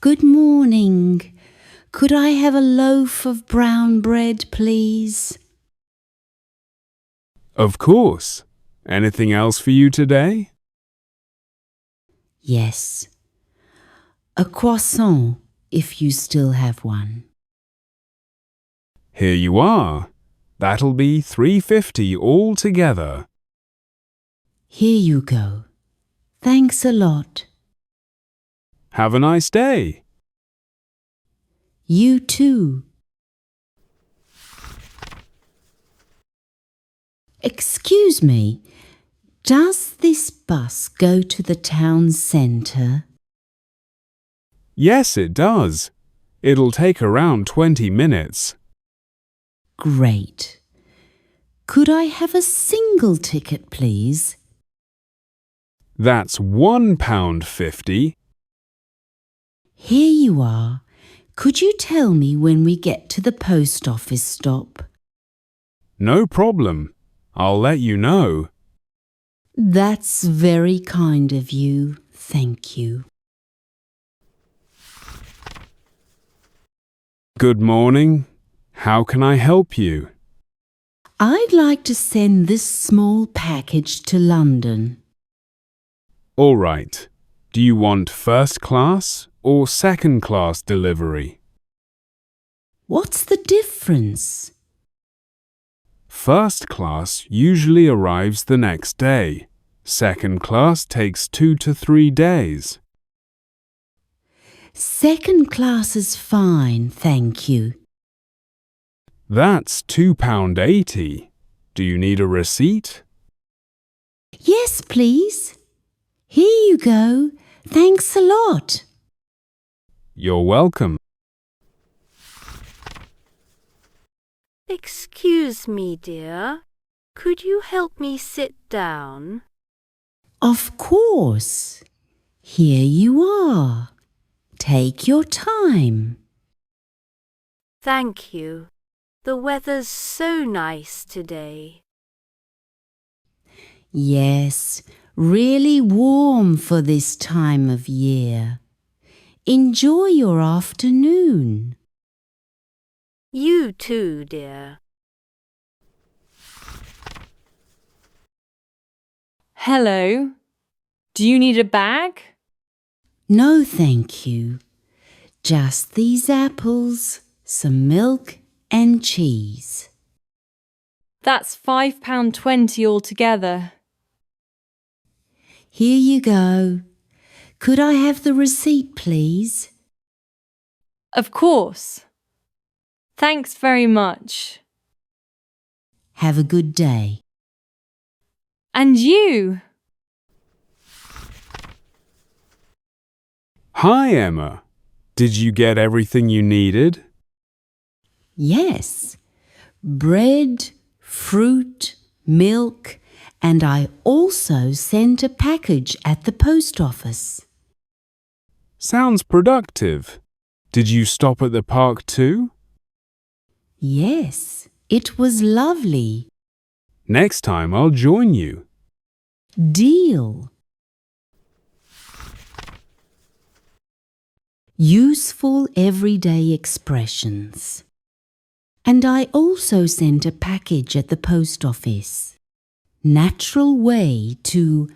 Good morning. Could I have a loaf of brown bread, please? Of course. Anything else for you today? Yes. A croissant, if you still have one. Here you are. That'll be $3.50 altogether. Here you go. Thanks a lot. Have a nice day. You too. Excuse me, does this bus go to the town centre? Yes, it does. It'll take around 20 minutes. Great. Could I have a single ticket, please? That's £1.50. Here you are. Could you tell me when we get to the post office stop? No problem. I'll let you know. That's very kind of you. Thank you. Good morning. How can I help you? I'd like to send this small package to London. All right. Do you want first class or second class delivery? What's the difference? First class usually arrives the next day. Second class takes 2 to 3 days. Second class is fine, thank you. That's £2.80. Do you need a receipt? Yes, please. Here you go. Thanks a lot. You're welcome. Excuse me, dear. Could you help me sit down? Of course. Here you are. Take your time. Thank you. The weather's so nice today. Yes, really warm for this time of year. Enjoy your afternoon. You too, dear. Hello. Do you need a bag? No, thank you. Just these apples, some milk and cheese. That's £5.20 altogether. Here you go. Could I have the receipt, please? Of course. Thanks very much. Have a good day. And you? Hi, Emma. Did you get everything you needed? Yes. Bread, fruit, milk, and I also sent a package at the post office. Sounds productive. Did you stop at the park too? Yes, it was lovely. Next time I'll join you. Deal. Useful everyday expressions. And I also sent a package at the post office. Natural way to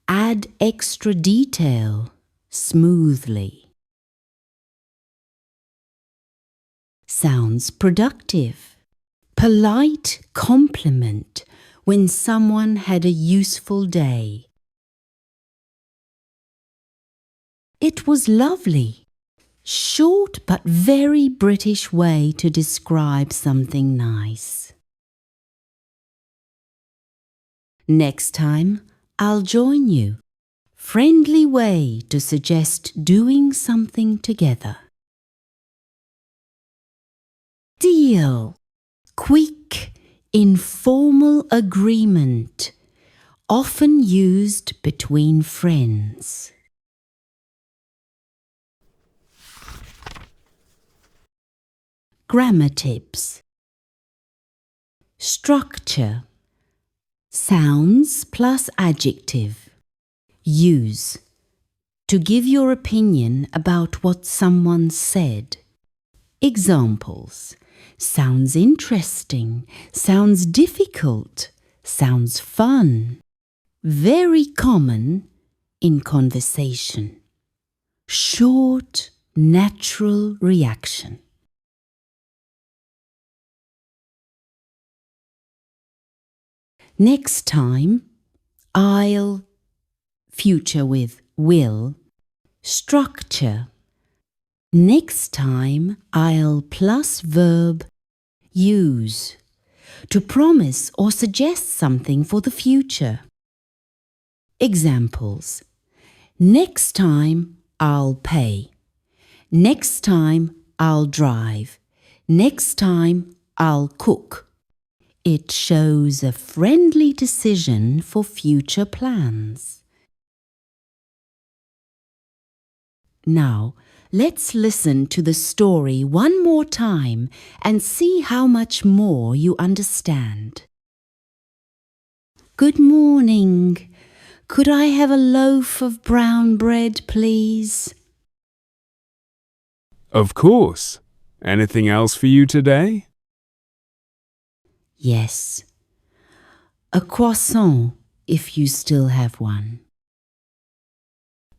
add extra detail smoothly. Sounds productive. Polite compliment when someone had a useful day. It was lovely. Short but very British way to describe something nice. Next time, I'll join you. Friendly way to suggest doing something together. Deal. Quick, informal agreement. Often used between friends. Grammar tips. Structure. Sounds plus adjective. Use to give your opinion about what someone said. Examples: sounds interesting, sounds difficult, sounds fun. Very common in conversation. Short, natural reaction. Next time, I'll, future with will, structure. Next time, I'll plus verb use to promise or suggest something for the future. Examples: next time, I'll pay. Next time, I'll drive. Next time, I'll cook. It shows a friendly decision for future plans. Now, let's listen to the story one more time and see how much more you understand. Good morning. Could I have a loaf of brown bread, please? Of course. Anything else for you today? Yes. A croissant, if you still have one.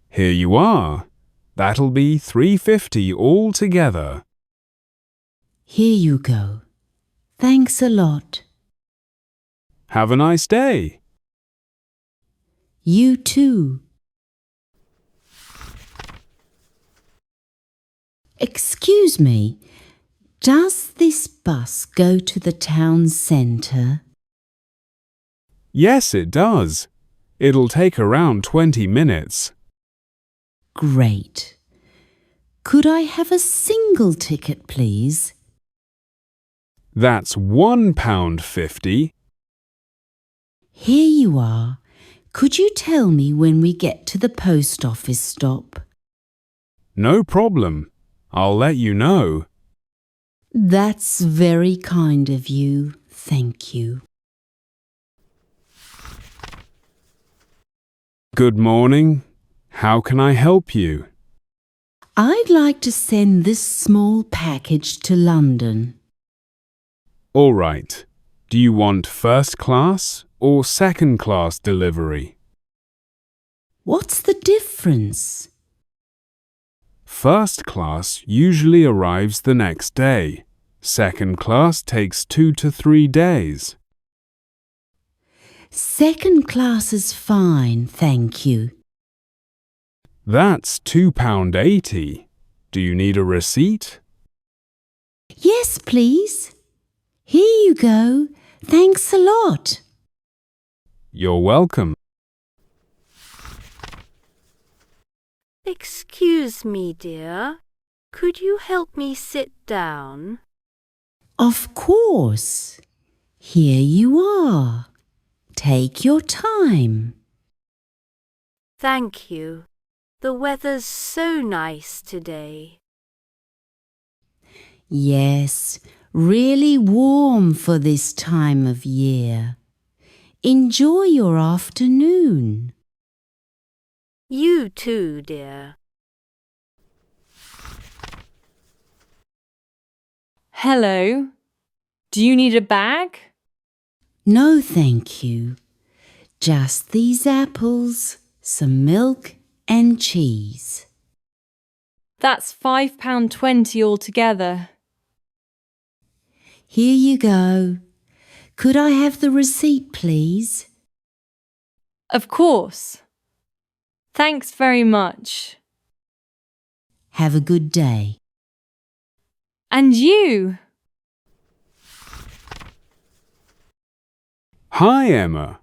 Here you are. That'll be $3.50 altogether. Here you go. Thanks a lot. Have a nice day. You too. Excuse me, does this bus go to the town centre? Yes, it does. It'll take around 20 minutes. Great. Could I have a single ticket, please? That's £1.50. Here you are. Could you tell me when we get to the post office stop? No problem. I'll let you know. That's very kind of you. Thank you. Good morning. How can I help you? I'd like to send this small package to London. All right. Do you want first class or second class delivery? What's the difference? First class usually arrives the next day. Second class takes 2 to 3 days. Second class is fine, thank you. That's £2.80. Do you need a receipt? Yes, please. Here you go. Thanks a lot. You're welcome. Excuse me, dear. Could you help me sit down? Of course. Here you are. Take your time. Thank you. The weather's so nice today. Yes, really warm for this time of year. Enjoy your afternoon. You too, dear. Hello. Do you need a bag? No, thank you. Just these apples, some milk and cheese. That's £5.20 altogether. Here you go. Could I have the receipt, please? Of course. Thanks very much. Have a good day. And you? Hi, Emma.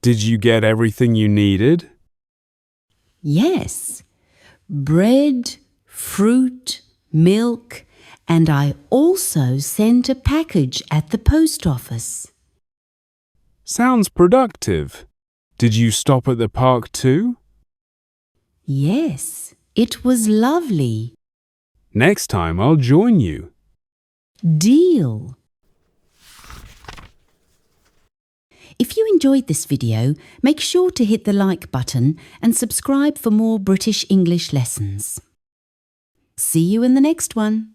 Did you get everything you needed? Yes. Bread, fruit, milk, and I also sent a package at the post office. Sounds productive. Did you stop at the park too? Yes, it was lovely. Next time I'll join you. Deal. If you enjoyed this video, make sure to hit the like button and subscribe for more British English lessons. See you in the next one.